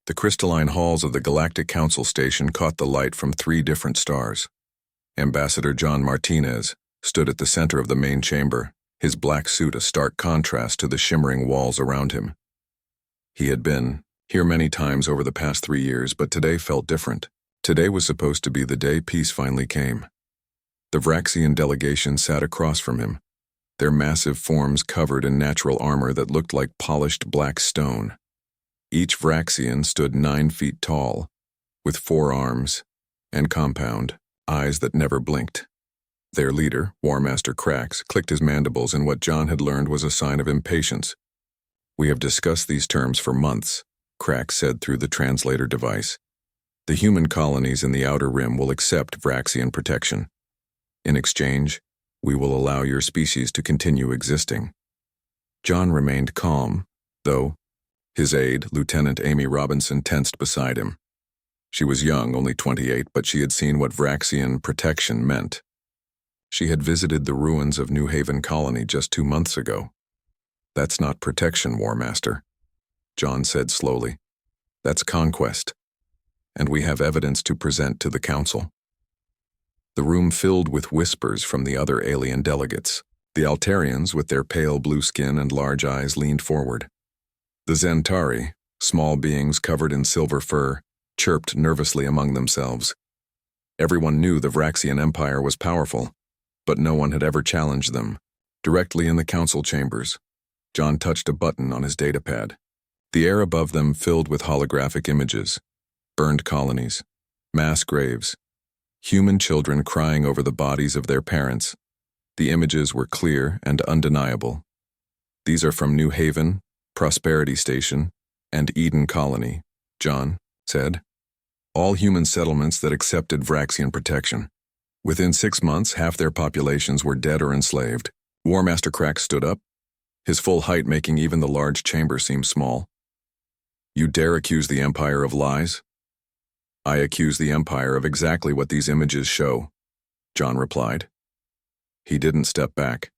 The crystalline halls of the Galactic Council Station caught the light from 3 different stars. Ambassador John Martinez stood at the center of the main chamber, his black suit a stark contrast to the shimmering walls around him. He had been here many times over the past 3 years, but today felt different. Today was supposed to be the day peace finally came. The Vraxian delegation sat across from him, their massive forms covered in natural armor that looked like polished black stone. Each Vraxian stood 9 feet tall, with 4 arms, and compound, eyes that never blinked. Their leader, War Master Krax, clicked his mandibles in what John had learned was a sign of impatience. "We have discussed these terms for months," Krax said through the translator device. "The human colonies in the Outer Rim will accept Vraxian protection. In exchange, we will allow your species to continue existing." John remained calm, though. His aide, Lieutenant Amy Robinson, tensed beside him. She was young, only 28, but she had seen what Vraxian protection meant. She had visited the ruins of New Haven Colony just 2 months ago. "That's not protection, War Master," John said slowly. "That's conquest. And we have evidence to present to the Council." The room filled with whispers from the other alien delegates. The Altarians, with their pale blue skin and large eyes, leaned forward. The Zentari, small beings covered in silver fur, chirped nervously among themselves. Everyone knew the Vraxian Empire was powerful, but no one had ever challenged them. Directly in the council chambers, John touched a button on his datapad. The air above them filled with holographic images, burned colonies, mass graves, human children crying over the bodies of their parents. The images were clear and undeniable. "These are from New Haven, Prosperity Station, and Eden Colony," John said. "All human settlements that accepted Vraxian protection. Within 6 months, half their populations were dead or enslaved." War Master Krax stood up, his full height making even the large chamber seem small. "You dare accuse the Empire of lies?" "I accuse the Empire of exactly what these images show," John replied. He didn't step back.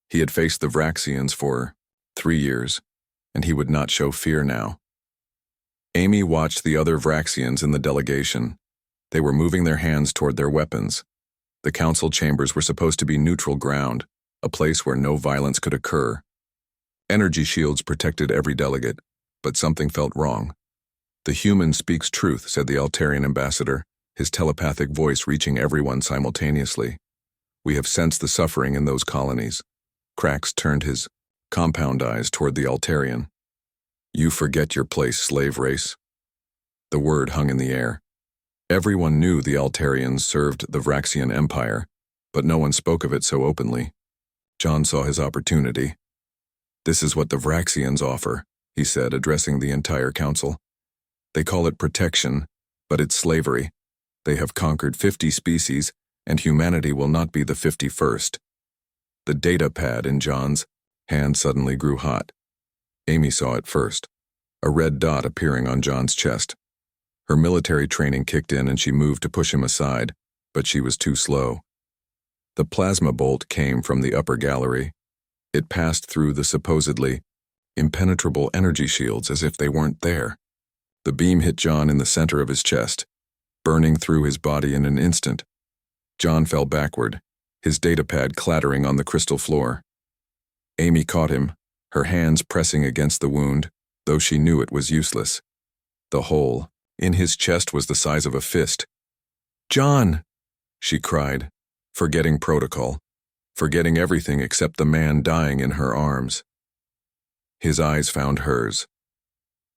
He had faced the Vraxians for 3 years, and he would not show fear now. Amy watched the other Vraxians in the delegation. They were moving their hands toward their weapons. The council chambers were supposed to be neutral ground, a place where no violence could occur. Energy shields protected every delegate, but something felt wrong. "The human speaks truth," said the Altarian ambassador, his telepathic voice reaching everyone simultaneously. "We have sensed the suffering in those colonies." Krax turned his compound eyes toward the Altarian. "You forget your place, slave race." The word hung in the air. Everyone knew the Altarians served the Vraxian Empire, but no one spoke of it so openly. John saw his opportunity. "This is what the Vraxians offer," he said, addressing the entire council. "They call it protection, but it's slavery. They have conquered 50 species, and humanity will not be the 51st. The data pad in John's hand suddenly grew hot. Amy saw it first, a red dot appearing on John's chest. Her military training kicked in and she moved to push him aside, but she was too slow. The plasma bolt came from the upper gallery. It passed through the supposedly impenetrable energy shields as if they weren't there. The beam hit John in the center of his chest, burning through his body in an instant. John fell backward, his datapad clattering on the crystal floor. Amy caught him, her hands pressing against the wound, though she knew it was useless. The hole in his chest was the size of a fist. "John!" she cried, forgetting protocol, forgetting everything except the man dying in her arms. His eyes found hers.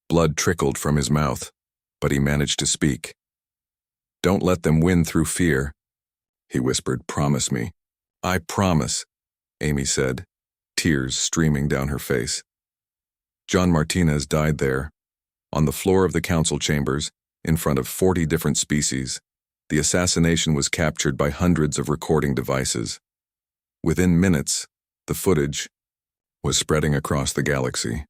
Blood trickled from his mouth, but he managed to speak. "Don't let them win through fear," he whispered. "Promise me." "I promise," Amy said, tears streaming down her face. John Martinez died there, on the floor of the council chambers, in front of 40 different species. The assassination was captured by hundreds of recording devices. Within minutes, the footage was spreading across the galaxy.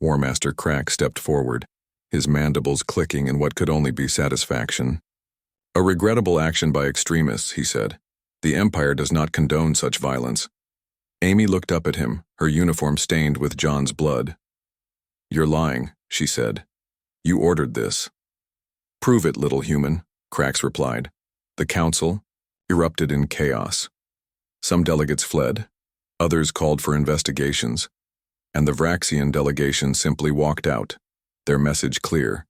War Master Krax stepped forward, his mandibles clicking in what could only be satisfaction. "A regrettable action by extremists," he said. "The Empire does not condone such violence." Amy looked up at him, her uniform stained with John's blood. "You're lying," she said. You ordered this. Prove it, little human, Krax replied. The council erupted in chaos. Some delegates fled, others called for investigations, and the Vraxian delegation simply walked out, their message clear.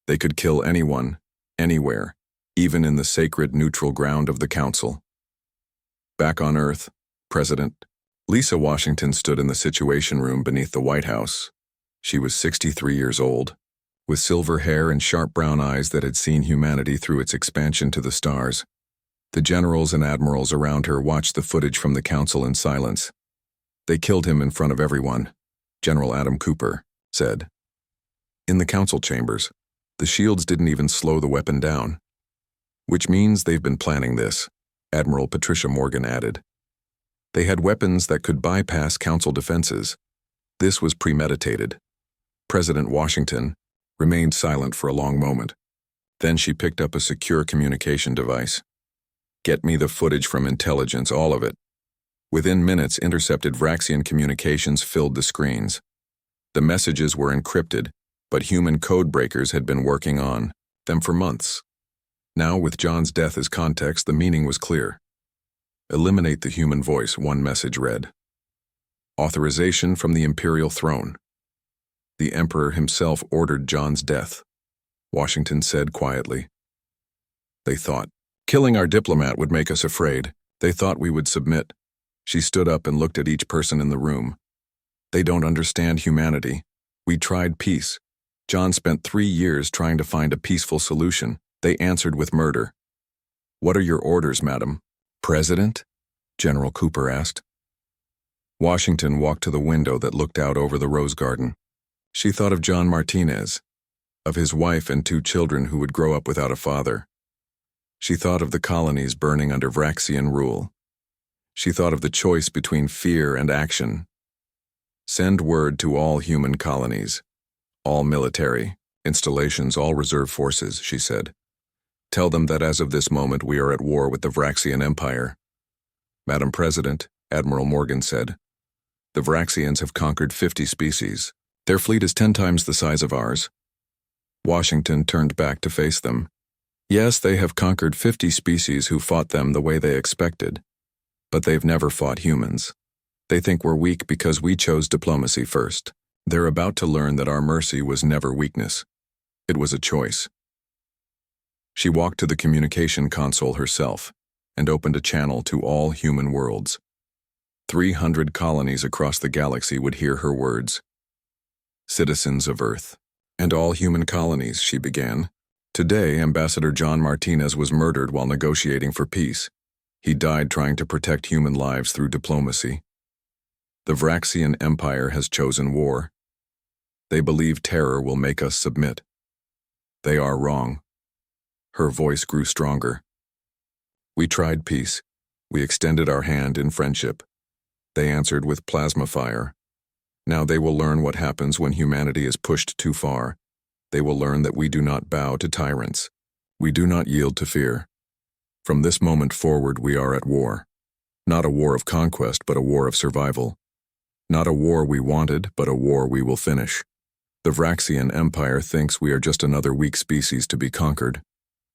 They could kill anyone, anywhere, even in the sacred neutral ground of the council. Back on Earth, President Lisa Washington stood in the Situation Room beneath the White House. She was 63 years old, with silver hair and sharp brown eyes that had seen humanity through its expansion to the stars. The generals and admirals around her watched the footage from the council in silence. They killed him in front of everyone, General Adam Cooper said. In the council chambers, the shields didn't even slow the weapon down. Which means they've been planning this, Admiral Patricia Morgan added. They had weapons that could bypass council defenses. This was premeditated. President Washington remained silent for a long moment. Then she picked up a secure communication device. Get me the footage from intelligence, all of it. Within minutes, intercepted Vraxian communications filled the screens. The messages were encrypted, but human code breakers had been working on them for months. Now, with John's death as context, the meaning was clear. Eliminate the human voice, one message read. Authorization from the Imperial throne. The Emperor himself ordered John's death, Washington said quietly. They thought, killing our diplomat would make us afraid. They thought we would submit. She stood up and looked at each person in the room. They don't understand humanity. We tried peace. John spent 3 years trying to find a peaceful solution. They answered with murder. What are your orders, madam? President? General Cooper asked. Washington walked to the window that looked out over the rose garden. She thought of John Martinez, of his wife and 2 children who would grow up without a father. She thought of the colonies burning under Vraxian rule. She thought of the choice between fear and action. Send word to all human colonies, all military installations, all reserve forces, she said. Tell them that as of this moment we are at war with the Vraxian Empire. Madam President, Admiral Morgan said, the Vraxians have conquered 50 species. Their fleet is 10 times the size of ours. Washington turned back to face them. Yes, they have conquered 50 species who fought them the way they expected, but they've never fought humans. They think we're weak because we chose diplomacy first. They're about to learn that our mercy was never weakness. It was a choice. She walked to the communication console herself and opened a channel to all human worlds. 300 colonies across the galaxy would hear her words. Citizens of Earth, and all human colonies, she began. Today, Ambassador John Martinez was murdered while negotiating for peace. He died trying to protect human lives through diplomacy. The Vraxian Empire has chosen war. They believe terror will make us submit. They are wrong. Her voice grew stronger. We tried peace. We extended our hand in friendship. They answered with plasma fire. Now they will learn what happens when humanity is pushed too far. They will learn that we do not bow to tyrants. We do not yield to fear. From this moment forward, we are at war. Not a war of conquest, but a war of survival. Not a war we wanted, but a war we will finish. The Vraxian Empire thinks we are just another weak species to be conquered.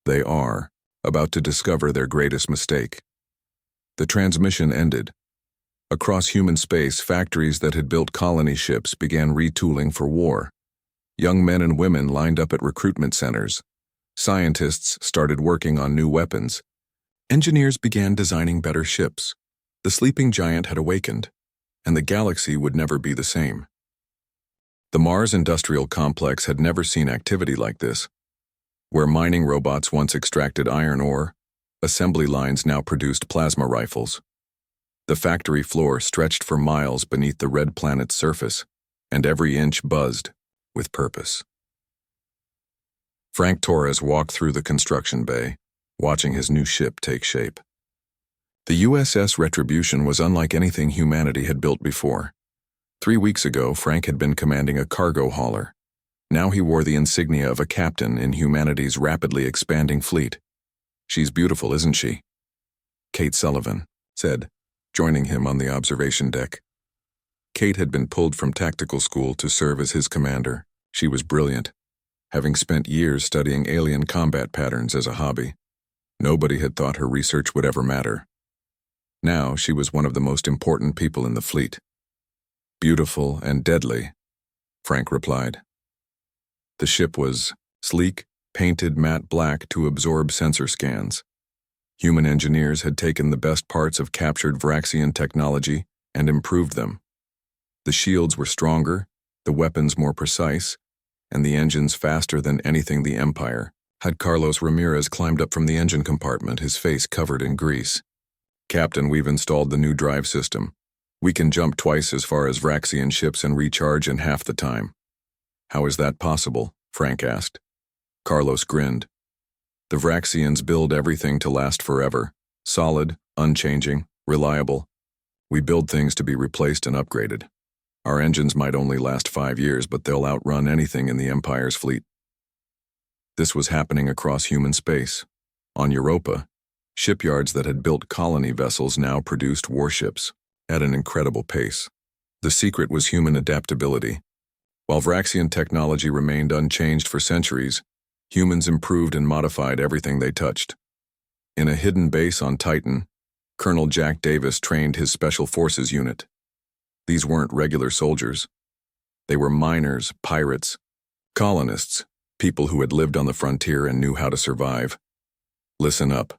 They are about to discover their greatest mistake. The transmission ended. Across human space, factories that had built colony ships began retooling for war. Young men and women lined up at recruitment centers. Scientists started working on new weapons. Engineers began designing better ships. The sleeping giant had awakened, and the galaxy would never be the same. The Mars Industrial Complex had never seen activity like this. Where mining robots once extracted iron ore, assembly lines now produced plasma rifles. The factory floor stretched for miles beneath the red planet's surface, and every inch buzzed with purpose. Frank Torres walked through the construction bay, watching his new ship take shape. The USS Retribution was unlike anything humanity had built before. 3 weeks ago, Frank had been commanding a cargo hauler. Now he wore the insignia of a captain in humanity's rapidly expanding fleet. She's beautiful, isn't she? Kate Sullivan said, joining him on the observation deck. Kate had been pulled from tactical school to serve as his commander. She was brilliant. having spent years studying alien combat patterns as a hobby. Nobody had thought her research would ever matter. Now she was one of the most important people in the fleet. Beautiful and deadly, Frank replied. The ship was sleek, painted matte black to absorb sensor scans. Human engineers had taken the best parts of captured Vraxian technology and improved them. The shields were stronger, the weapons more precise, and the engines faster than anything the Empire had. Carlos Ramirez climbed up from the engine compartment, his face covered in grease. "Captain, we've installed the new drive system. We can jump twice as far as Vraxian ships and recharge in half the time." "How is that possible?" Frank asked. Carlos grinned. "The Vraxians build everything to last forever. Solid, unchanging, reliable. We build things to be replaced and upgraded. Our engines might only last 5 years, but they'll outrun anything in the Empire's fleet." This was happening across human space. On Europa, shipyards that had built colony vessels now produced warships at an incredible pace. The secret was human adaptability. While Vraxian technology remained unchanged for centuries, humans improved and modified everything they touched. In a hidden base on Titan, Colonel Jack Davis trained his Special Forces unit. These weren't regular soldiers. They were miners, pirates, colonists, people who had lived on the frontier and knew how to survive. "Listen up,"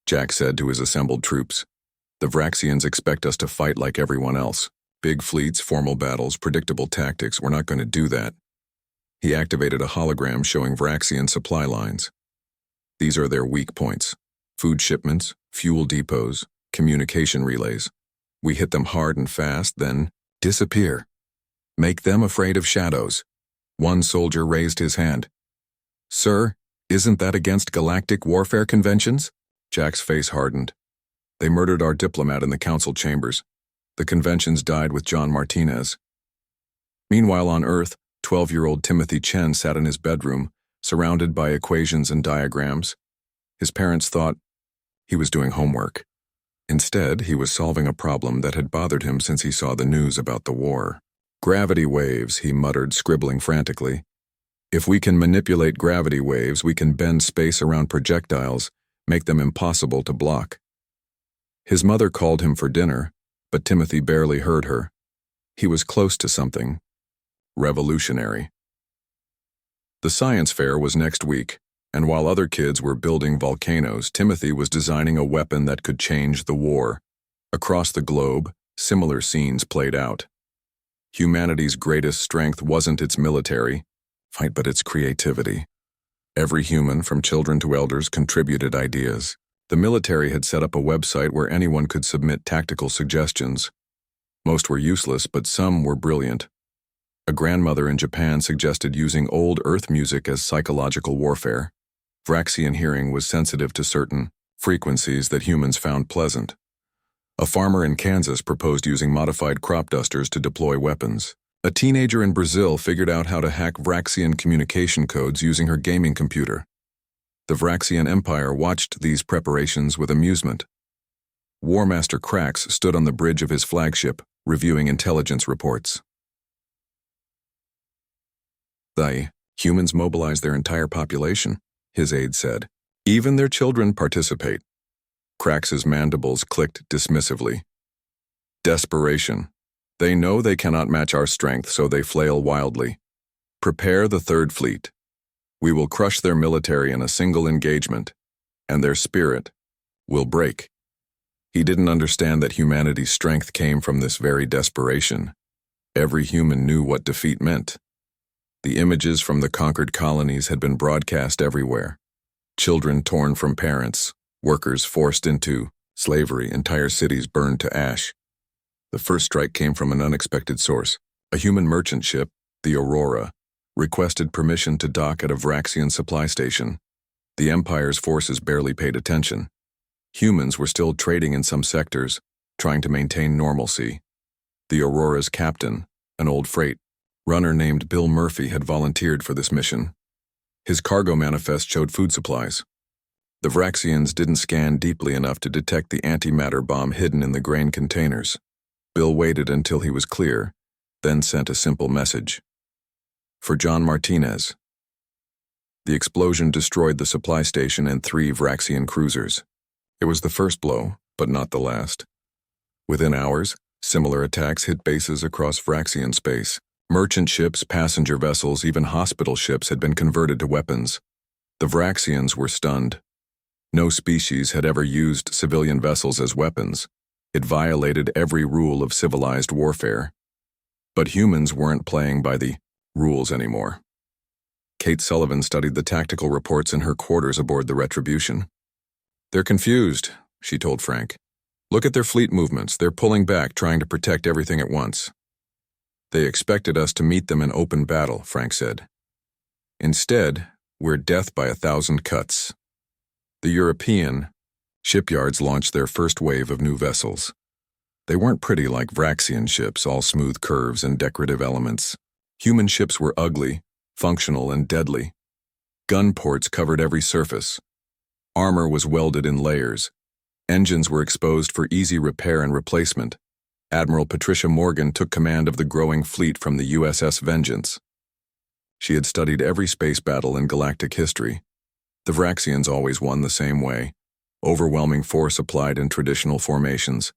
Jack said to his assembled troops. "The Vraxians expect us to fight like everyone else. Big fleets, formal battles, predictable tactics. We're not going to do that." He activated a hologram showing Vraxian supply lines. "These are their weak points: food shipments, fuel depots, communication relays. We hit them hard and fast, then disappear. Make them afraid of shadows." One soldier raised his hand. "Sir, isn't that against galactic warfare conventions?" Jack's face hardened. "They murdered our diplomat in the council chambers. The conventions died with John Martinez." Meanwhile on Earth, 12-year-old Timothy Chen sat in his bedroom, surrounded by equations and diagrams. His parents thought he was doing homework. Instead, he was solving a problem that had bothered him since he saw the news about the war. "Gravity waves," he muttered, scribbling frantically. "If we can manipulate gravity waves, we can bend space around projectiles, make them impossible to block." His mother called him for dinner, but Timothy barely heard her. He was close to something revolutionary. The science fair was next week, and while other kids were building volcanoes, Timothy was designing a weapon that could change the war. Across the globe, similar scenes played out. Humanity's greatest strength wasn't its military fight, but its creativity. Every human, from children to elders, contributed ideas. The military had set up a website where anyone could submit tactical suggestions. Most were useless, but some were brilliant. A grandmother in Japan suggested using old Earth music as psychological warfare. Vraxian hearing was sensitive to certain frequencies that humans found pleasant. A farmer in Kansas proposed using modified crop dusters to deploy weapons. A teenager in Brazil figured out how to hack Vraxian communication codes using her gaming computer. The Vraxian Empire watched these preparations with amusement. War Master Krax stood on the bridge of his flagship, reviewing intelligence reports. "The humans mobilize their entire population," his aide said. "Even their children participate." Krax's mandibles clicked dismissively. "Desperation. They know they cannot match our strength, so they flail wildly. Prepare the Third Fleet. We will crush their military in a single engagement, and their spirit will break." He didn't understand that humanity's strength came from this very desperation. Every human knew what defeat meant. The images from the conquered colonies had been broadcast everywhere. Children torn from parents, workers forced into slavery, entire cities burned to ash. The first strike came from an unexpected source. A human merchant ship, the Aurora, requested permission to dock at a Vraxian supply station. The Empire's forces barely paid attention. Humans were still trading in some sectors, trying to maintain normalcy. The Aurora's captain, an old freight runner named Bill Murphy, had volunteered for this mission. His cargo manifest showed food supplies. The Vraxians didn't scan deeply enough to detect the antimatter bomb hidden in the grain containers. Bill waited until he was clear, then sent a simple message. "For John Martinez." The explosion destroyed the supply station and 3 Vraxian cruisers. It was the first blow, but not the last. Within hours, similar attacks hit bases across Vraxian space. Merchant ships, passenger vessels, even hospital ships had been converted to weapons. The Vraxians were stunned. No species had ever used civilian vessels as weapons. It violated every rule of civilized warfare. But humans weren't playing by the rules anymore. Kate Sullivan studied the tactical reports in her quarters aboard the Retribution. "They're confused," she told Frank. "Look at their fleet movements. They're pulling back, trying to protect everything at once." "They expected us to meet them in open battle," Frank said. "Instead, we're death by 1,000 cuts." The European shipyards launched their first wave of new vessels. They weren't pretty like Vraxian ships, all smooth curves and decorative elements. Human ships were ugly, functional, and deadly. Gun ports covered every surface. Armor was welded in layers. Engines were exposed for easy repair and replacement. Admiral Patricia Morgan took command of the growing fleet from the USS Vengeance. She had studied every space battle in galactic history. The Vraxians always won the same way. Overwhelming force applied in traditional formations.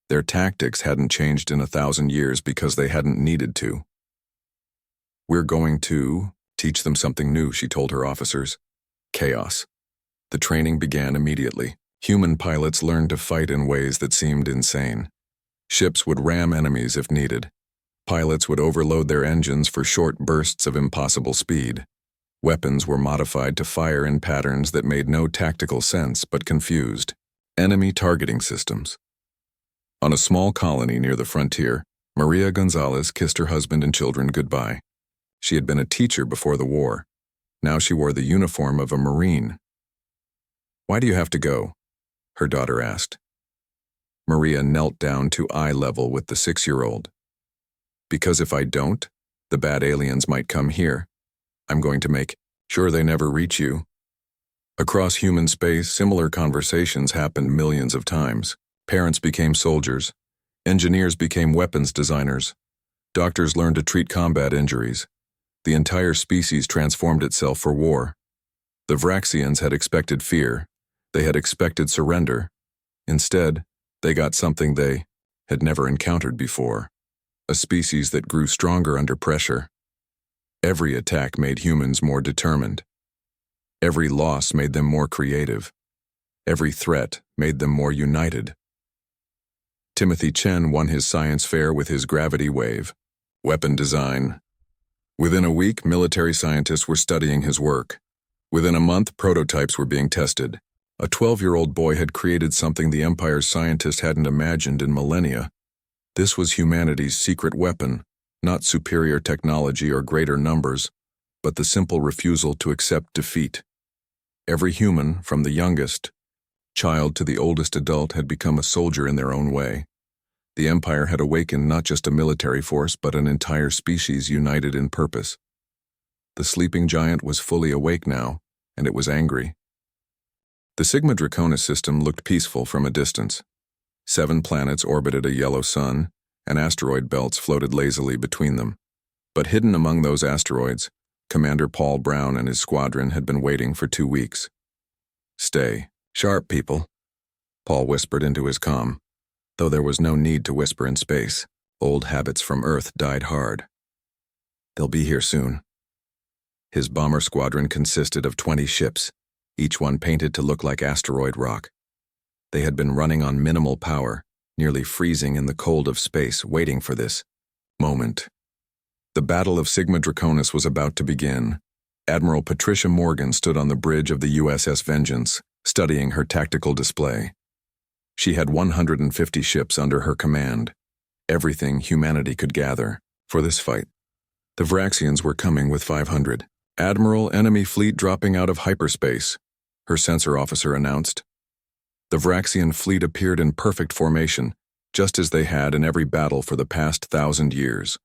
Their tactics hadn't changed in 1,000 years because they hadn't needed to. "We're going to teach them something new," she told her officers. Chaos. The training began immediately. Human pilots learned to fight in ways that seemed insane. Ships would ram enemies if needed. Pilots would overload their engines for short bursts of impossible speed. Weapons were modified to fire in patterns that made no tactical sense but confused. Enemy targeting systems. On a small colony near the frontier, Maria Gonzalez kissed her husband and children goodbye. She had been a teacher before the war. Now she wore the uniform of a Marine. "Why do you have to go?" her daughter asked. Maria knelt down to eye level with the 6-year-old. "Because if I don't, the bad aliens might come here. I'm going to make sure they never reach you." Across human space, similar conversations happened millions of times. Parents became soldiers. Engineers became weapons designers. Doctors learned to treat combat injuries. The entire species transformed itself for war. The Vraxians had expected fear. They had expected surrender. Instead, they got something they had never encountered before. A species that grew stronger under pressure. Every attack made humans more determined. Every loss made them more creative. Every threat made them more united. Timothy Chen won his science fair with his gravity wave. Weapon design. Within a week, military scientists were studying his work. Within a month, prototypes were being tested. A 12-year-old boy had created something the Empire's scientists hadn't imagined in millennia. This was humanity's secret weapon, not superior technology or greater numbers, but the simple refusal to accept defeat. Every human, from the youngest child to the oldest adult, had become a soldier in their own way. The Empire had awakened not just a military force, but an entire species united in purpose. The sleeping giant was fully awake now, and it was angry. The Sigma Draconis system looked peaceful from a distance. 7 planets orbited a yellow sun, and asteroid belts floated lazily between them. But hidden among those asteroids, Commander Paul Brown and his squadron had been waiting for 2 weeks. "Stay sharp, people," Paul whispered into his comm. Though there was no need to whisper in space, old habits from Earth died hard. "They'll be here soon." His bomber squadron consisted of 20 ships, each one painted to look like asteroid rock. They had been running on minimal power, nearly freezing in the cold of space, waiting for this moment. The Battle of Sigma Draconis was about to begin. Admiral Patricia Morgan stood on the bridge of the USS Vengeance, studying her tactical display. She had 150 ships under her command, everything humanity could gather for this fight. The Vraxians were coming with 500. "Admiral, enemy fleet dropping out of hyperspace," her sensor officer announced. The Vraxian fleet appeared in perfect formation, just as they had in every battle for the past 1,000 years.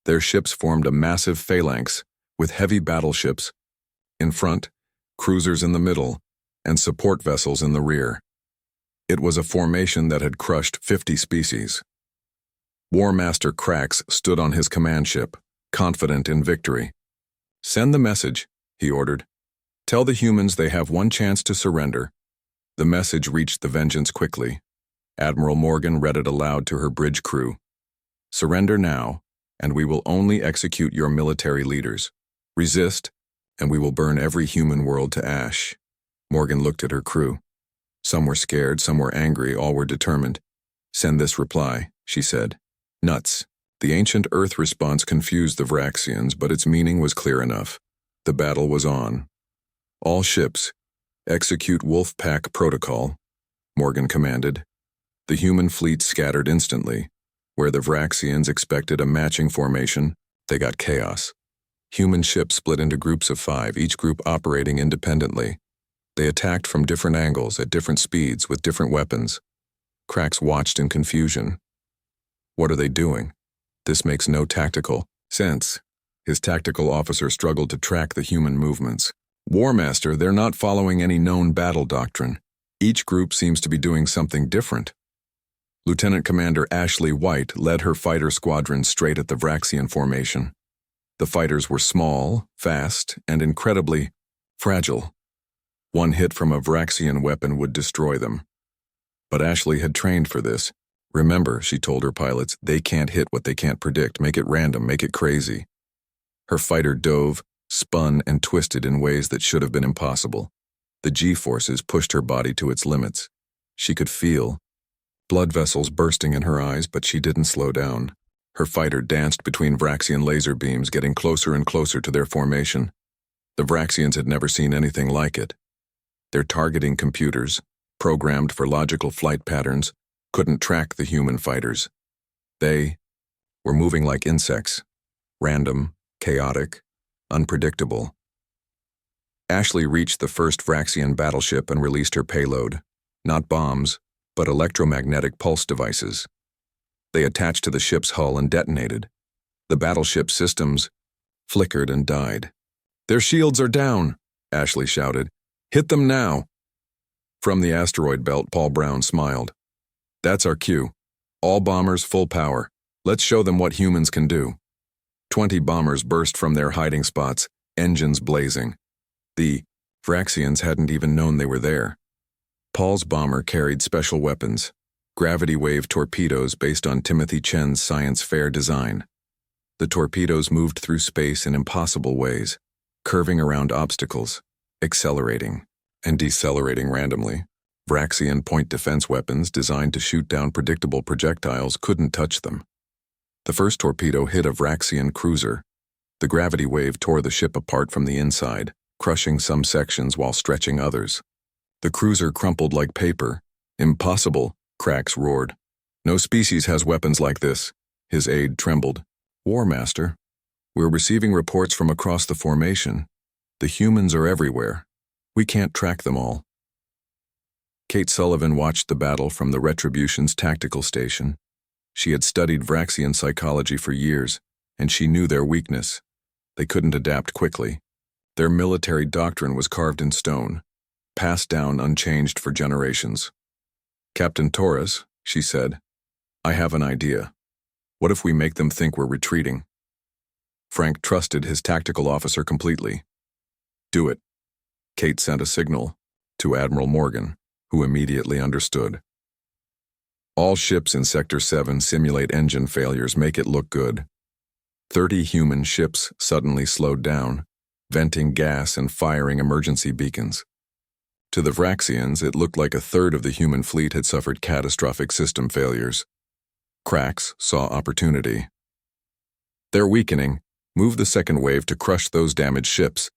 Their ships formed a massive phalanx, with heavy battleships in front, cruisers in the middle, and support vessels in the rear. It was a formation that had crushed 50 species. War Master Krax stood on his command ship, confident in victory. "Send the message," he ordered. Tell the humans they have one chance to surrender. The message reached the Vengeance quickly. Admiral Morgan read it aloud to her bridge crew. Surrender now, and we will only execute your military leaders. Resist, and we will burn every human world to ash. Morgan looked at her crew. Some were scared, some were angry, all were determined. Send this reply, she said. Nuts. The ancient Earth response confused the Vraxians, but its meaning was clear enough. The battle was on. All ships, execute Wolf Pack Protocol, Morgan commanded. The human fleet scattered instantly. Where the Vraxians expected a matching formation, they got chaos. Human ships split into groups of 5, each group operating independently. They attacked from different angles, at different speeds, with different weapons. Krax watched in confusion. What are they doing? This makes no tactical sense. His tactical officer struggled to track the human movements. War Master, they're not following any known battle doctrine. Each group seems to be doing something different. Lieutenant Commander Ashley White led her fighter squadron straight at the Vraxian formation. The fighters were small, fast, and incredibly fragile. One hit from a Vraxian weapon would destroy them. But Ashley had trained for this. Remember, she told her pilots, they can't hit what they can't predict. Make it random, make it crazy. Her fighter dove, spun, and twisted in ways that should have been impossible. The G-forces pushed her body to its limits. She could feel blood vessels bursting in her eyes, but she didn't slow down. Her fighter danced between Vraxian laser beams, getting closer and closer to their formation. The Vraxians had never seen anything like it. Their targeting computers, programmed for logical flight patterns, couldn't track the human fighters. They were moving like insects, random, chaotic, unpredictable. Ashley reached the first Vraxian battleship and released her payload. Not bombs, but electromagnetic pulse devices. They attached to the ship's hull and detonated. The battleship systems flickered and died. Their shields are down, Ashley shouted. Hit them now. From the asteroid belt, Paul Brown smiled. That's our cue. All bombers full power. Let's show them what humans can do. 20 bombers burst from their hiding spots, engines blazing. The Vraxians hadn't even known they were there. Paul's bomber carried special weapons, gravity wave torpedoes based on Timothy Chen's science fair design. The torpedoes moved through space in impossible ways, curving around obstacles, accelerating and decelerating randomly. Vraxian point defense weapons designed to shoot down predictable projectiles couldn't touch them. The first torpedo hit a Vraxian cruiser. The gravity wave tore the ship apart from the inside, crushing some sections while stretching others. The cruiser crumpled like paper. Impossible, Krax roared. No species has weapons like this. His aide trembled. War Master, we're receiving reports from across the formation. The humans are everywhere. We can't track them all. Kate Sullivan watched the battle from the Retribution's tactical station. She had studied Vraxian psychology for years, and she knew their weakness. They couldn't adapt quickly. Their military doctrine was carved in stone, passed down unchanged for generations. Captain Torres, she said, I have an idea. What if we make them think we're retreating? Frank trusted his tactical officer completely. Do it. Kate sent a signal to Admiral Morgan, who immediately understood. All ships in Sector 7 simulate engine failures, make it look good. 30 human ships suddenly slowed down, venting gas and firing emergency beacons. To the Vraxians, it looked like a third of the human fleet had suffered catastrophic system failures. Krax saw opportunity. They're weakening. Move the second wave to crush those damaged ships.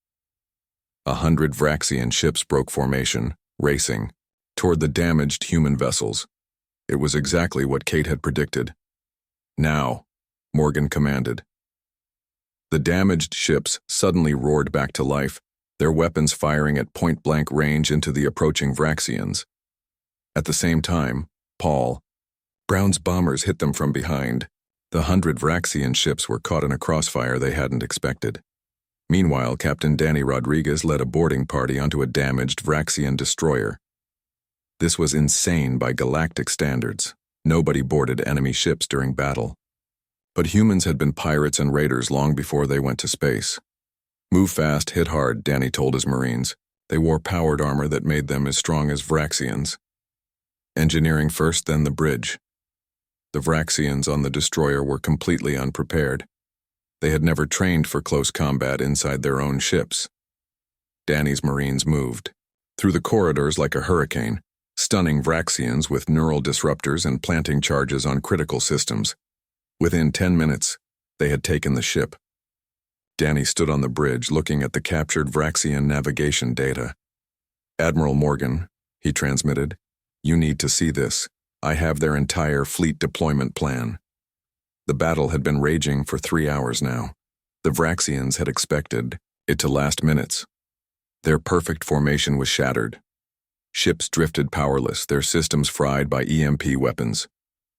100 Vraxian ships broke formation, racing toward the damaged human vessels. It was exactly what Kate had predicted. Now, Morgan commanded. The damaged ships suddenly roared back to life, their weapons firing at point-blank range into the approaching Vraxians. At the same time, Paul Brown's bombers hit them from behind. The 100 Vraxian ships were caught in a crossfire they hadn't expected. Meanwhile, Captain Danny Rodriguez led a boarding party onto a damaged Vraxian destroyer. This was insane by galactic standards. Nobody boarded enemy ships during battle. But humans had been pirates and raiders long before they went to space. Move fast, hit hard, Danny told his Marines. They wore powered armor that made them as strong as Vraxians. Engineering first, then the bridge. The Vraxians on the destroyer were completely unprepared. They had never trained for close combat inside their own ships. Danny's Marines moved through the corridors like a hurricane, stunning Vraxians with neural disruptors and planting charges on critical systems. Within 10 minutes, they had taken the ship. Danny stood on the bridge looking at the captured Vraxian navigation data. "Admiral Morgan," he transmitted, "you need to see this. I have their entire fleet deployment plan." The battle had been raging for 3 hours now. The Vraxians had expected it to last minutes. Their perfect formation was shattered. Ships drifted powerless, their systems fried by EMP weapons.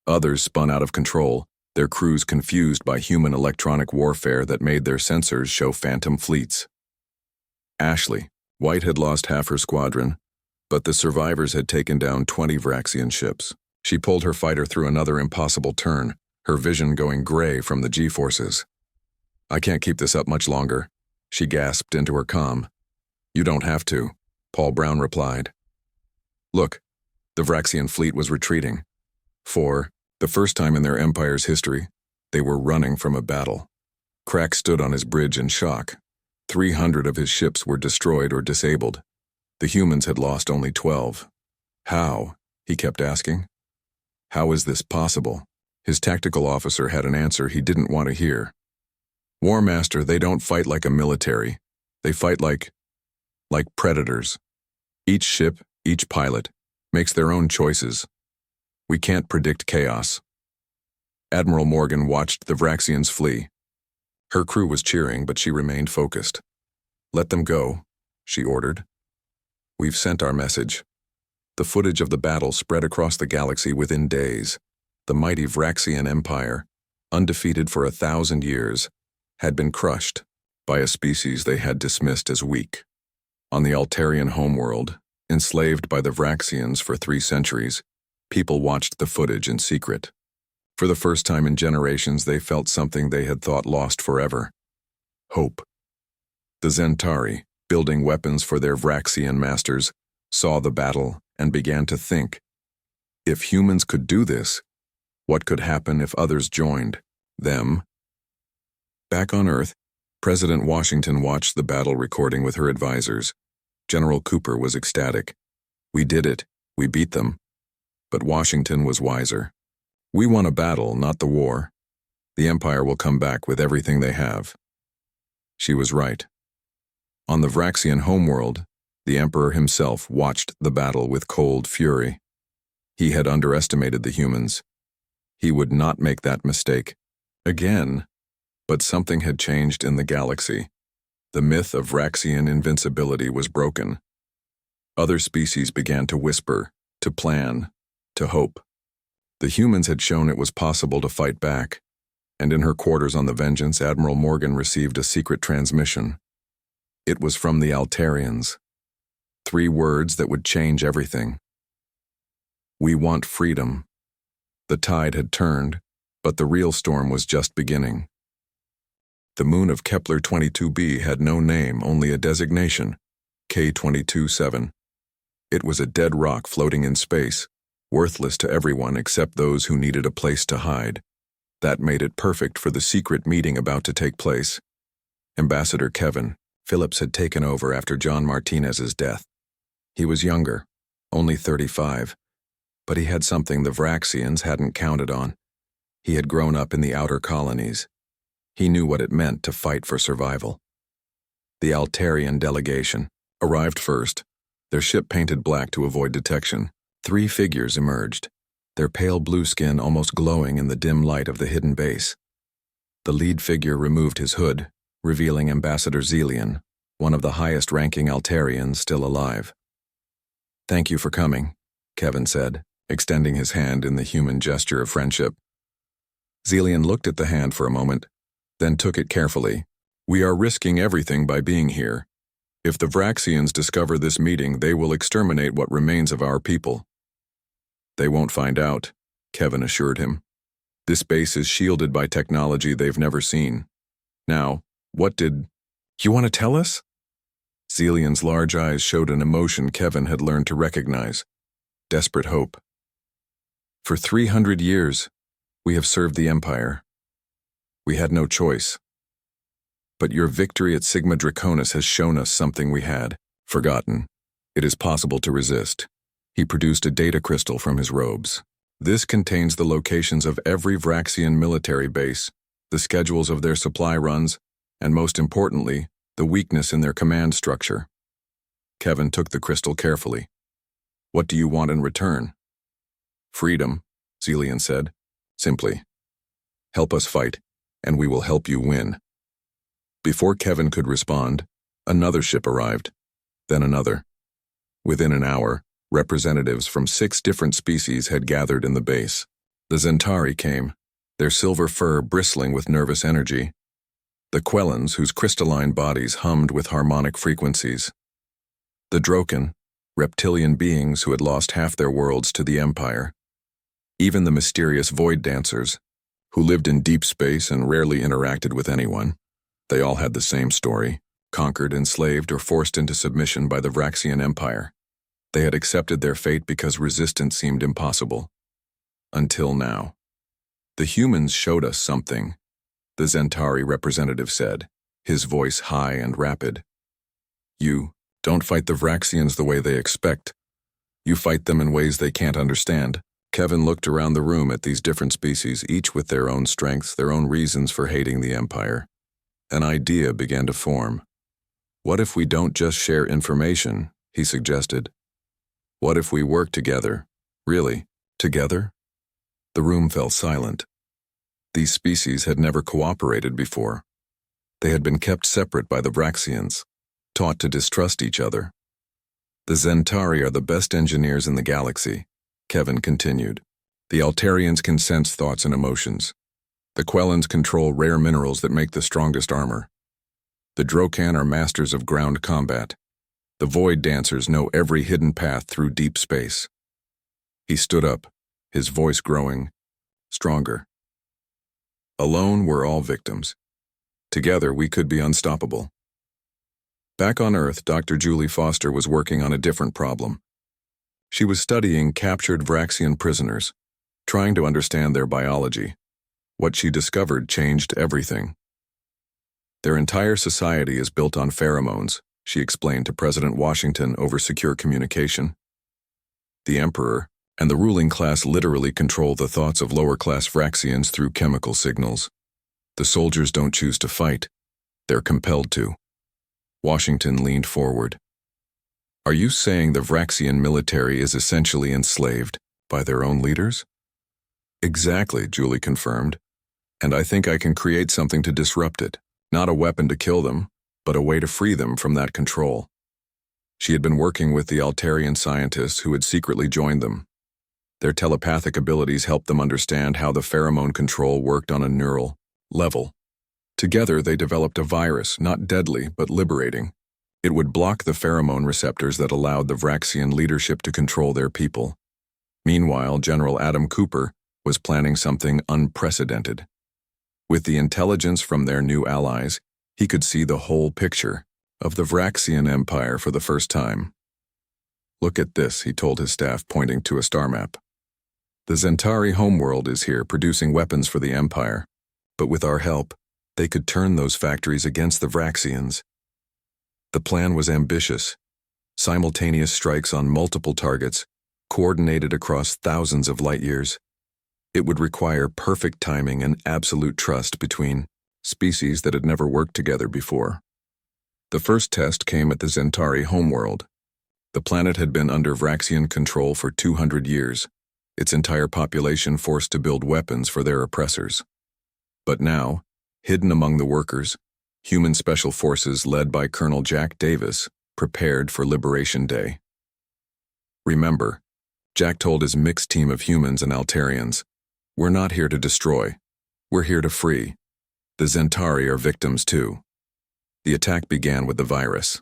Others spun out of control, their crews confused by human electronic warfare that made their sensors show phantom fleets. Ashley, White had lost half her squadron, but the survivors had taken down 20 Vraxian ships. She pulled her fighter through another impossible turn, her vision going gray from the G-forces. "I can't keep this up much longer," she gasped into her comm. "You don't have to," Paul Brown replied. Look, the Vraxian fleet was retreating. For the first time in their empire's history, they were running from a battle. Crack stood on his bridge in shock. 300 of his ships were destroyed or disabled. The humans had lost only 12. How? He kept asking. How is this possible? His tactical officer had an answer he didn't want to hear. "War Master, they don't fight like a military. They fight like predators. Each ship, each pilot, makes their own choices. We can't predict chaos." Admiral Morgan watched the Vraxians flee. Her crew was cheering, but she remained focused. "Let them go," she ordered. "We've sent our message." The footage of the battle spread across the galaxy within days. The mighty Vraxian Empire, undefeated for 1,000 years, had been crushed by a species they had dismissed as weak. On the Altarian homeworld, enslaved by the Vraxians for 3 centuries, people watched the footage in secret. For the first time in generations, they felt something they had thought lost forever: hope. The Zentari, building weapons for their Vraxian masters, saw the battle and began to think, if humans could do this, what could happen if others joined them? Back on Earth, President Washington watched the battle recording with her advisors. General Cooper was ecstatic. "We did it. We beat them." But Washington was wiser. "We won a battle, not the war. The Empire will come back with everything they have." She was right. On the Vraxian homeworld, the Emperor himself watched the battle with cold fury. He had underestimated the humans. He would not make that mistake again. But something had changed in the galaxy. The myth of Vraxian invincibility was broken. Other species began to whisper, to plan, to hope. The humans had shown it was possible to fight back, and in her quarters on the Vengeance, Admiral Morgan received a secret transmission. It was from the Altarians. 3 words that would change everything. "We want freedom." The tide had turned, but the real storm was just beginning. The moon of Kepler 22b had no name, only a designation, K22-7. It was a dead rock floating in space, worthless to everyone except those who needed a place to hide. That made it perfect for the secret meeting about to take place. Ambassador Kevin Phillips had taken over after John Martinez's death. He was younger, only 35, but he had something the Vraxians hadn't counted on. He had grown up in the outer colonies. He knew what it meant to fight for survival. The Altarian delegation arrived first, their ship painted black to avoid detection. 3 figures emerged, their pale blue skin almost glowing in the dim light of the hidden base. The lead figure removed his hood, revealing Ambassador Zelian, one of the highest-ranking Altarians still alive. "Thank you for coming," Kevin said, extending his hand in the human gesture of friendship. Zelian looked at the hand for a moment, then took it carefully. "We are risking everything by being here. If the Vraxians discover this meeting, they will exterminate what remains of our people." "They won't find out," Kevin assured him. "This base is shielded by technology they've never seen. Now, what did you want to tell us?" Zelian's large eyes showed an emotion Kevin had learned to recognize: desperate hope. For 300 years, we have served the Empire. We had no choice. But your victory at Sigma Draconis has shown us something we had forgotten. It is possible to resist. He produced a data crystal from his robes. This contains the locations of every Vraxian military base, the schedules of their supply runs, and most importantly, the weakness in their command structure. Kevin took the crystal carefully. What do you want in return? Freedom, Zelian said, simply. Help us fight, and we will help you win. Before Kevin could respond, another ship arrived, then another. Within an hour, representatives from 6 different species had gathered in the base. The Zentari came, their silver fur bristling with nervous energy. The Quellans, whose crystalline bodies hummed with harmonic frequencies. The Droken, reptilian beings who had lost half their worlds to the Empire. Even the mysterious Void Dancers, who lived in deep space and rarely interacted with anyone. They all had the same story, conquered, enslaved, or forced into submission by the Vraxian Empire. They had accepted their fate because resistance seemed impossible. Until now. The humans showed us something, the Zentari representative said, his voice high and rapid. You don't fight the Vraxians the way they expect. You fight them in ways they can't understand. Kevin looked around the room at these different species, each with their own strengths, their own reasons for hating the Empire. An idea began to form. What if we don't just share information, he suggested. What if we work together? Really, together? The room fell silent. These species had never cooperated before. They had been kept separate by the Vraxians, taught to distrust each other. The Zentari are the best engineers in the galaxy, Kevin continued. The Altarians can sense thoughts and emotions. The Quellans control rare minerals that make the strongest armor. The Drokan are masters of ground combat. The Void Dancers know every hidden path through deep space. He stood up, his voice growing stronger. Alone, we're all victims. Together, we could be unstoppable. Back on Earth, Dr. Julie Foster was working on a different problem. She was studying captured Vraxian prisoners, trying to understand their biology. What she discovered changed everything. Their entire society is built on pheromones, she explained to President Washington over secure communication. The Emperor and the ruling class literally control the thoughts of lower-class Vraxians through chemical signals. The soldiers don't choose to fight. They're compelled to. Washington leaned forward. Are you saying the Vraxian military is essentially enslaved by their own leaders? Exactly, Julie confirmed. And I think I can create something to disrupt it. Not a weapon to kill them, but a way to free them from that control. She had been working with the Altarian scientists who had secretly joined them. Their telepathic abilities helped them understand how the pheromone control worked on a neural level. Together, they developed a virus, not deadly, but liberating. It would block the pheromone receptors that allowed the Vraxian leadership to control their people. Meanwhile, General Adam Cooper was planning something unprecedented. With the intelligence from their new allies, he could see the whole picture of the Vraxian Empire for the first time. Look at this, he told his staff, pointing to a star map. The Zentari homeworld is here, producing weapons for the Empire. But with our help, they could turn those factories against the Vraxians. The plan was ambitious. Simultaneous strikes on multiple targets, coordinated across thousands of light years. It would require perfect timing and absolute trust between species that had never worked together before. The first test came at the Zentari homeworld. The planet had been under Vraxian control for 200 years, its entire population forced to build weapons for their oppressors. But now, hidden among the workers, human special forces led by Colonel Jack Davis prepared for Liberation Day. Remember, Jack told his mixed team of humans and Altarians, we're not here to destroy, we're here to free. The Zentari are victims too. The attack began with the virus.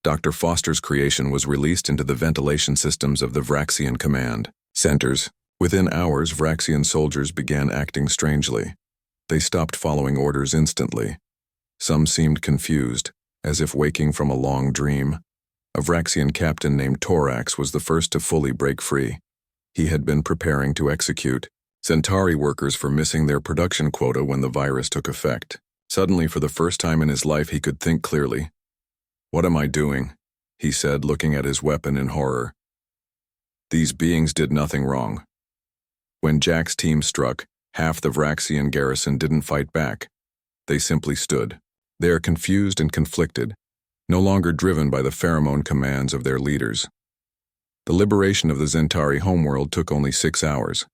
Dr. Foster's creation was released into the ventilation systems of the Vraxian command centers. Within hours, Vraxian soldiers began acting strangely. They stopped following orders instantly. Some seemed confused, As if waking from a long dream, a Vraxian captain named Torax was the first to fully break free. He had been preparing to execute Centauri workers for missing their production quota when the virus took effect. Suddenly, for the first time in his life, he could think clearly. "What am I doing?" he said, looking at his weapon in horror. These beings did nothing wrong. When Jack's team struck, half the Vraxian garrison didn't fight back. They simply stood. They are confused and conflicted, no longer driven by the pheromone commands of their leaders. The liberation of the Centauri homeworld took only 6 hours.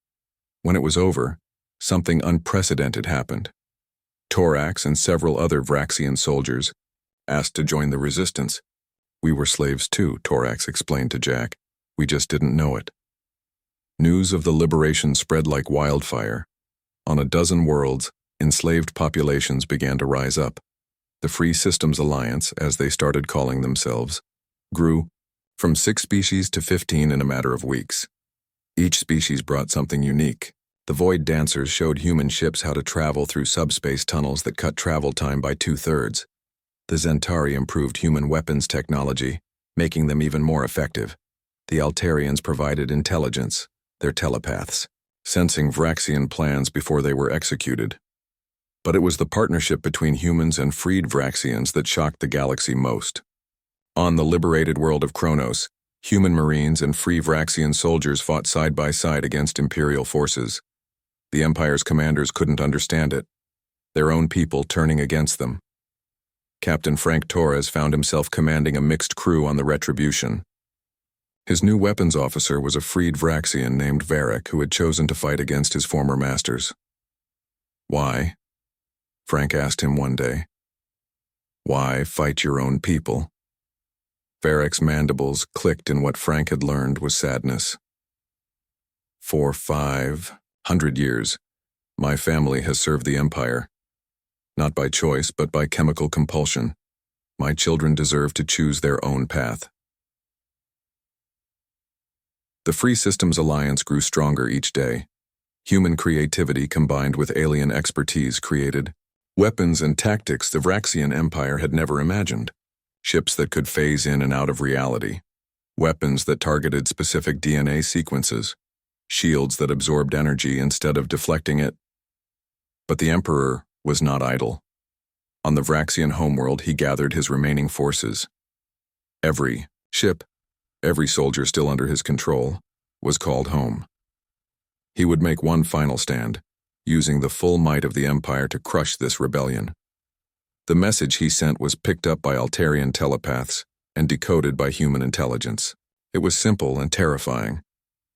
When it was over, something unprecedented happened. Torax and several other Vraxian soldiers asked to join the resistance. "We were slaves too," Torax explained to Jack. "We just didn't know it." News of the liberation spread like wildfire. On a dozen worlds, enslaved populations began to rise up. The Free Systems Alliance, as they started calling themselves, grew from 6 species to 15 in a matter of weeks. Each species brought something unique. The Void Dancers showed human ships how to travel through subspace tunnels that cut travel time by 2/3. The Centauri improved human weapons technology, making them even more effective. The Altarians provided intelligence, their telepaths, sensing Vraxian plans before they were executed. But it was the partnership between humans and freed Vraxians that shocked the galaxy most. On the liberated world of Kronos, human marines and free Vraxian soldiers fought side by side against Imperial forces. The Empire's commanders couldn't understand it, their own people turning against them. Captain Frank Torres found himself commanding a mixed crew on the Retribution. His new weapons officer was a freed Vraxian named Varric who had chosen to fight against his former masters. "Why?" Frank asked him one day. "Why fight your own people?" Varric's mandibles clicked in what Frank had learned was sadness. "For 500 years, my family has served the Empire. Not by choice, but by chemical compulsion. My children deserve to choose their own path." The Free Systems Alliance grew stronger each day. Human creativity combined with alien expertise created weapons and tactics the Vraxian Empire had never imagined. Ships that could phase in and out of reality. Weapons that targeted specific DNA sequences. Shields that absorbed energy instead of deflecting it. But the Emperor was not idle. On the Vraxian homeworld, he gathered his remaining forces. Every ship, every soldier still under his control, was called home. He would make one final stand, using the full might of the Empire to crush this rebellion. The message he sent was picked up by Altarian telepaths and decoded by human intelligence. It was simple and terrifying.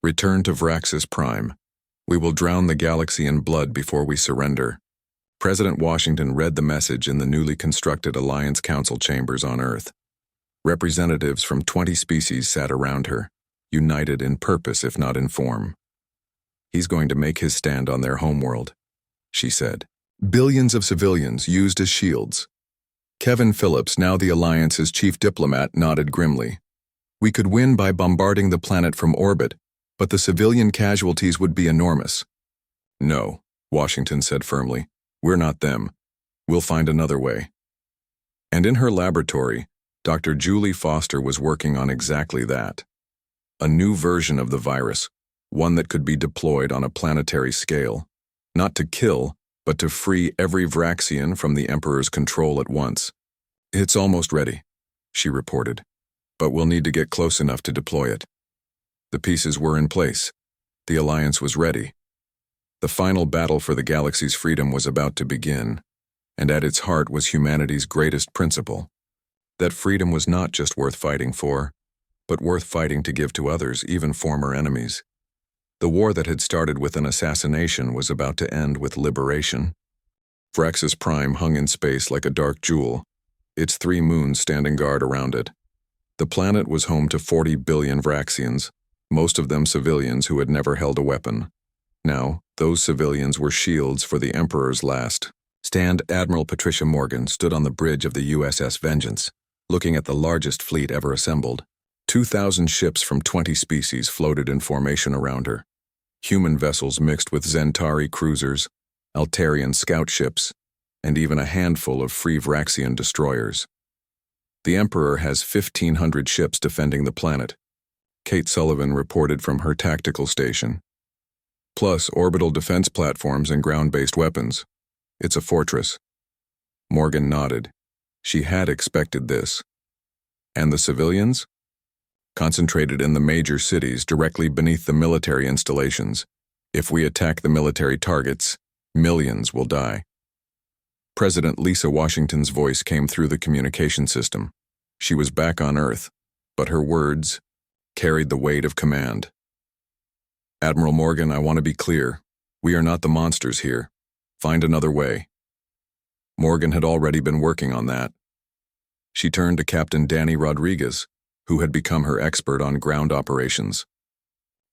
"Return to Vraxis Prime. We will drown the galaxy in blood before we surrender." President Washington read the message in the newly constructed Alliance Council chambers on Earth. Representatives from 20 species sat around her, united in purpose if not in form. "He's going to make his stand on their homeworld," she said. Billions of civilians used as shields. Kevin Phillips, now the Alliance's chief diplomat, nodded grimly. "We could win by bombarding the planet from orbit, but the civilian casualties would be enormous." "No," Washington said firmly. "We're not them. We'll find another way." And in her laboratory, Dr. Julie Foster was working on exactly that. A new version of the virus, one that could be deployed on a planetary scale, not to kill, but to free every Vraxian from the Emperor's control at once. "It's almost ready," she reported, "but we'll need to get close enough to deploy it." The pieces were in place. The Alliance was ready. The final battle for the galaxy's freedom was about to begin, and at its heart was humanity's greatest principle, that freedom was not just worth fighting for, but worth fighting to give to others, even former enemies. The war that had started with an assassination was about to end with liberation. Vraxis Prime hung in space like a dark jewel, its 3 moons standing guard around it. The planet was home to 40 billion Vraxians, most of them civilians who had never held a weapon. Now, those civilians were shields for the Emperor's last stand. Admiral Patricia Morgan stood on the bridge of the USS Vengeance, looking at the largest fleet ever assembled. 2,000 ships from 20 species floated in formation around her. Human vessels mixed with Centauri cruisers, Altarian scout ships, and even a handful of free Vraxian destroyers. The Emperor has 1,500 ships defending the planet, Kate Sullivan reported from her tactical station. Plus orbital defense platforms and ground-based weapons. It's a fortress. Morgan nodded. She had expected this. And the civilians? Concentrated in the major cities directly beneath the military installations. If we attack the military targets, millions will die. President Lisa Washington's voice came through the communication system. She was back on Earth, but her words carried the weight of command. Admiral Morgan, I want to be clear. We are not the monsters here. Find another way. Morgan had already been working on that. She turned to Captain Danny Rodriguez, who had become her expert on ground operations.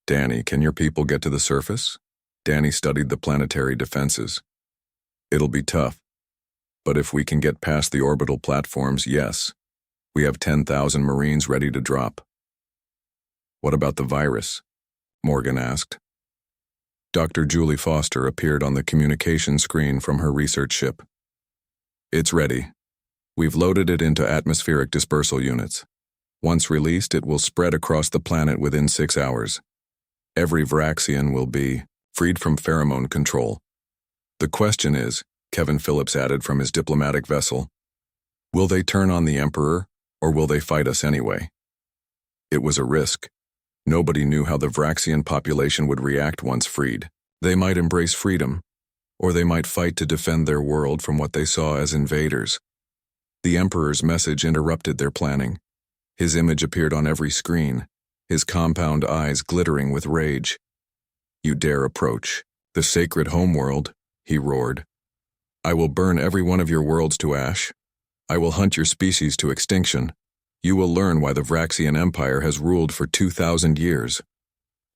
Danny, can your people get to the surface? Danny studied the planetary defenses. It'll be tough. But if we can get past the orbital platforms, yes. We have 10,000 Marines ready to drop. What about the virus? Morgan asked. Dr. Julie Foster appeared on the communication screen from her research ship. It's ready. We've loaded it into atmospheric dispersal units. Once released, it will spread across the planet within 6 hours. Every Vraxian will be freed from pheromone control. The question is, Kevin Phillips added from his diplomatic vessel, will they turn on the Emperor, or will they fight us anyway? It was a risk. Nobody knew how the Vraxian population would react once freed. They might embrace freedom, or they might fight to defend their world from what they saw as invaders. The Emperor's message interrupted their planning. His image appeared on every screen, his compound eyes glittering with rage. You dare approach the sacred homeworld, he roared. I will burn every one of your worlds to ash. I will hunt your species to extinction. You will learn why the Vraxian Empire has ruled for 2,000 years.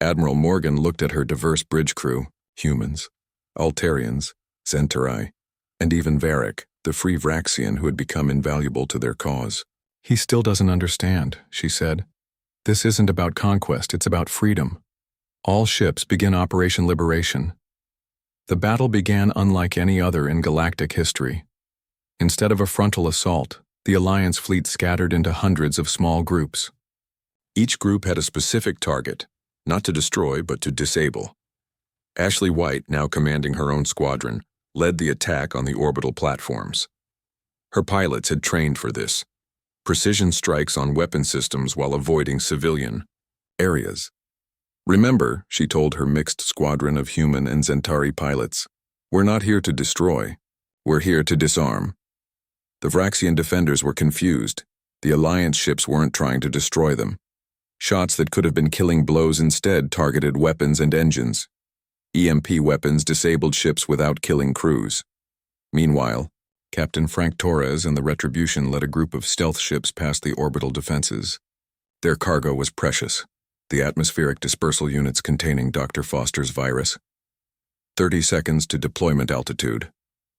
Admiral Morgan looked at her diverse bridge crew, humans, Altarians, Centauri, and even Varric, the free Vraxian who had become invaluable to their cause. He still doesn't understand, she said. This isn't about conquest, it's about freedom. All ships begin Operation Liberation. The battle began unlike any other in galactic history. Instead of a frontal assault, the Alliance fleet scattered into hundreds of small groups. Each group had a specific target, not to destroy but to disable. Ashley White, now commanding her own squadron, led the attack on the orbital platforms. Her pilots had trained for this. Precision strikes on weapon systems while avoiding civilian areas. Remember, she told her mixed squadron of human and Centauri pilots, we're not here to destroy, we're here to disarm. The Vraxian defenders were confused. The Alliance ships weren't trying to destroy them. Shots that could have been killing blows instead targeted weapons and engines. EMP weapons disabled ships without killing crews. Meanwhile, Captain Frank Torres and the Retribution led a group of stealth ships past the orbital defenses. Their cargo was precious, the atmospheric dispersal units containing Dr. Foster's virus. 30 seconds to deployment altitude,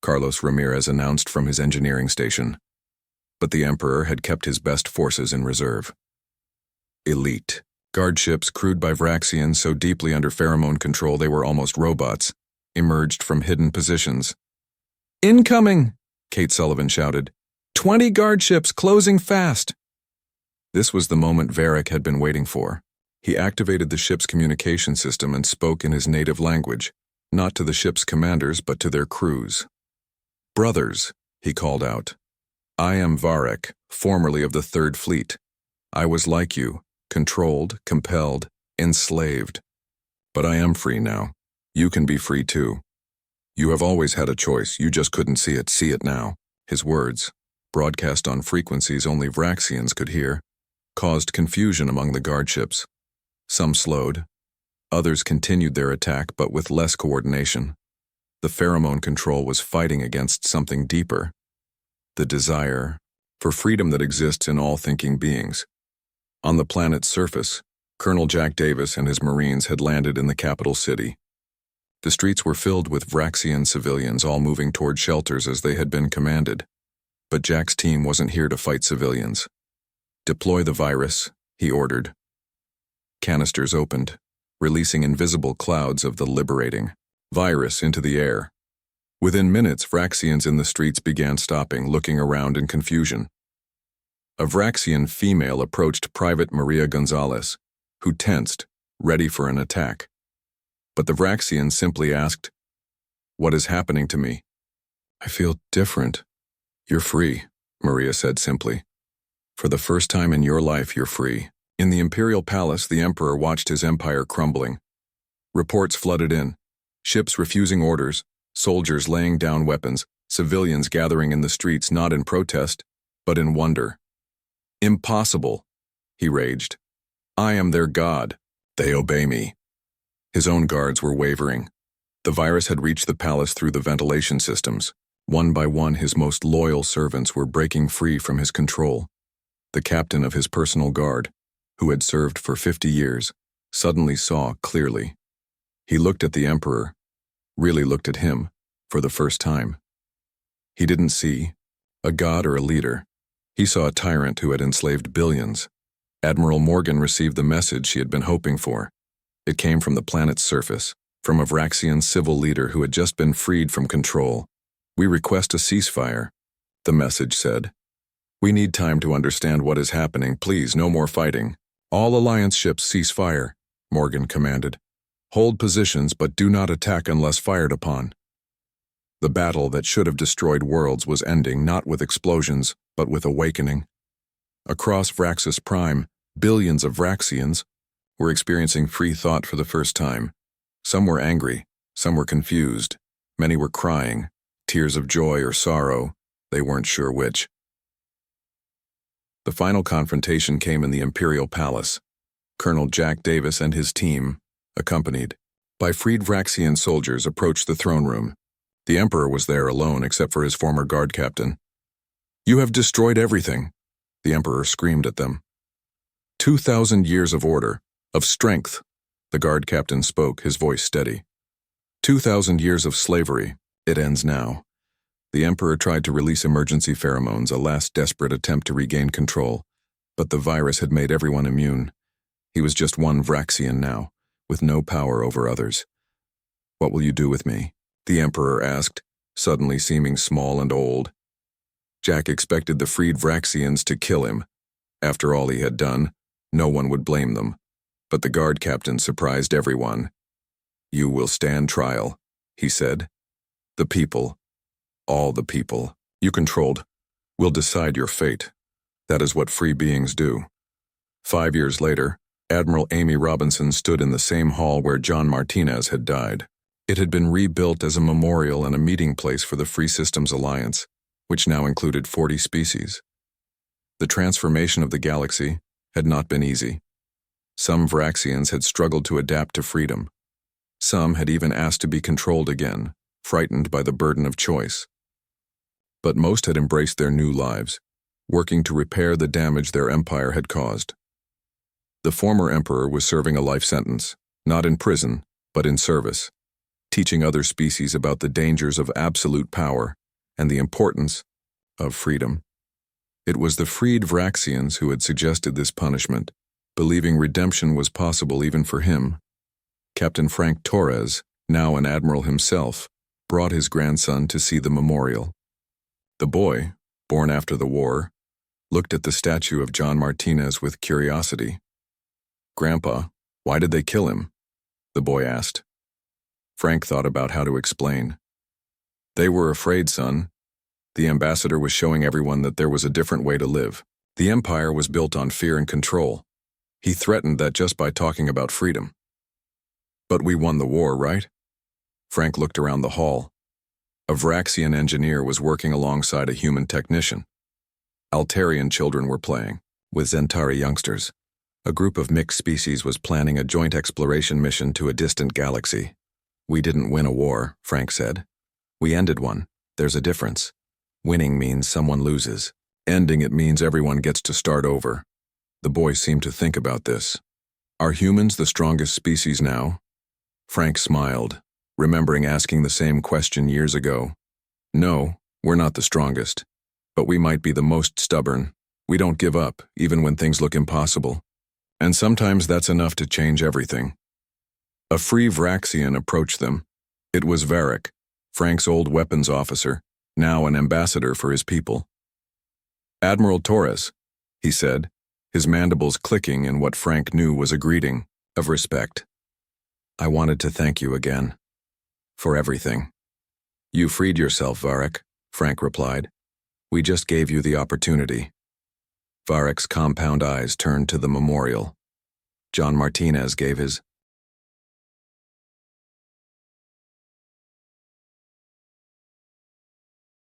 Carlos Ramirez announced from his engineering station. But the Emperor had kept his best forces in reserve. Elite. Guard ships crewed by Vraxians so deeply under pheromone control they were almost robots, emerged from hidden positions. Incoming! Kate Sullivan shouted. 20 guard ships closing fast! This was the moment Varric had been waiting for. He activated the ship's communication system and spoke in his native language, not to the ship's commanders but to their crews. Brothers, he called out. I am Varric, formerly of the Third Fleet. I was like you, controlled, compelled, enslaved. But I am free now. You can be free too. You have always had a choice, you just couldn't see it now. His words, broadcast on frequencies only Vraxians could hear, caused confusion among the guard ships. Some slowed. Others continued their attack but with less coordination. The pheromone control was fighting against something deeper. The desire for freedom that exists in all thinking beings. On the planet's surface, Colonel Jack Davis and his Marines had landed in the capital city. The streets were filled with Vraxian civilians all moving toward shelters as they had been commanded. But Jack's team wasn't here to fight civilians. Deploy the virus, he ordered. Canisters opened, releasing invisible clouds of the liberating virus into the air. Within minutes, Vraxians in the streets began stopping, looking around in confusion. A Vraxian female approached Private Maria Gonzalez, who tensed, ready for an attack. But the Vraxian simply asked, "What is happening to me?" "I feel different." "You're free," Maria said simply. "For the first time in your life, you're free." In the Imperial Palace, the Emperor watched his empire crumbling. Reports flooded in. Ships refusing orders, soldiers laying down weapons, civilians gathering in the streets not in protest, but in wonder. "Impossible," he raged. "I am their god. They obey me." His own guards were wavering. The virus had reached the palace through the ventilation systems. One by one, his most loyal servants were breaking free from his control. The captain of his personal guard, who had served for 50 years, suddenly saw clearly. He looked at the Emperor, really looked at him, for the first time. He didn't see a god or a leader. He saw a tyrant who had enslaved billions. Admiral Morgan received the message she had been hoping for. It came from the planet's surface, from a Vraxian civil leader who had just been freed from control. "We request a ceasefire," the message said. "We need time to understand what is happening. Please, no more fighting. All Alliance ships cease fire," Morgan commanded. "Hold positions, but do not attack unless fired upon." The battle that should have destroyed worlds was ending not with explosions, but with awakening. Across Vraxis Prime, billions of Vraxians were experiencing free thought for the first time. Some were angry, some were confused, many were crying, tears of joy or sorrow, they weren't sure which. The final confrontation came in the Imperial Palace. Colonel Jack Davis and his team, accompanied by freed Vraxian soldiers, approached the throne room. The Emperor was there alone except for his former guard captain. "You have destroyed everything," the Emperor screamed at them. 2,000 years of order, of strength, the guard captain spoke, his voice steady. 2,000 years of slavery, it ends now. The Emperor tried to release emergency pheromones, a last desperate attempt to regain control, but the virus had made everyone immune. He was just one Vraxian now, with no power over others. "What will you do with me?" the Emperor asked, suddenly seeming small and old. Jack expected the freed Vraxians to kill him. After all he had done, no one would blame them. But the guard captain surprised everyone. "You will stand trial," he said. "The people, all the people you controlled, will decide your fate. That is what free beings do." 5 years later, Admiral Amy Robinson stood in the same hall where John Martinez had died. It had been rebuilt as a memorial and a meeting place for the Free Systems Alliance, which now included 40 species. The transformation of the galaxy had not been easy. Some Vraxians had struggled to adapt to freedom. Some had even asked to be controlled again, frightened by the burden of choice. But most had embraced their new lives, working to repair the damage their empire had caused. The former emperor was serving a life sentence, not in prison, but in service, teaching other species about the dangers of absolute power and the importance of freedom. It was the freed Vraxians who had suggested this punishment, believing redemption was possible even for him. Captain Frank Torres, now an admiral himself, brought his grandson to see the memorial. The boy, born after the war, looked at the statue of John Martinez with curiosity. "Grandpa, why did they kill him?" the boy asked. Frank thought about how to explain. "They were afraid, son. The ambassador was showing everyone that there was a different way to live. The empire was built on fear and control. He threatened that just by talking about freedom." "But we won the war, right?" Frank looked around the hall. A Vraxian engineer was working alongside a human technician. Altarian children were playing, with Zentari youngsters. A group of mixed species was planning a joint exploration mission to a distant galaxy. "We didn't win a war," Frank said. "We ended one. There's a difference. Winning means someone loses. Ending it means everyone gets to start over." The boy seemed to think about this. "Are humans the strongest species now?" Frank smiled, remembering asking the same question years ago. "No, we're not the strongest. But we might be the most stubborn. We don't give up, even when things look impossible. And sometimes that's enough to change everything." A free Vraxian approached them. It was Varric, Frank's old weapons officer, now an ambassador for his people. "Admiral Torres, he said, his mandibles clicking in what Frank knew was a greeting of respect. I wanted to thank you again. For everything. You freed yourself, Varric, Frank replied. We just gave you the opportunity. Varric's compound eyes turned to the memorial. John Martinez gave his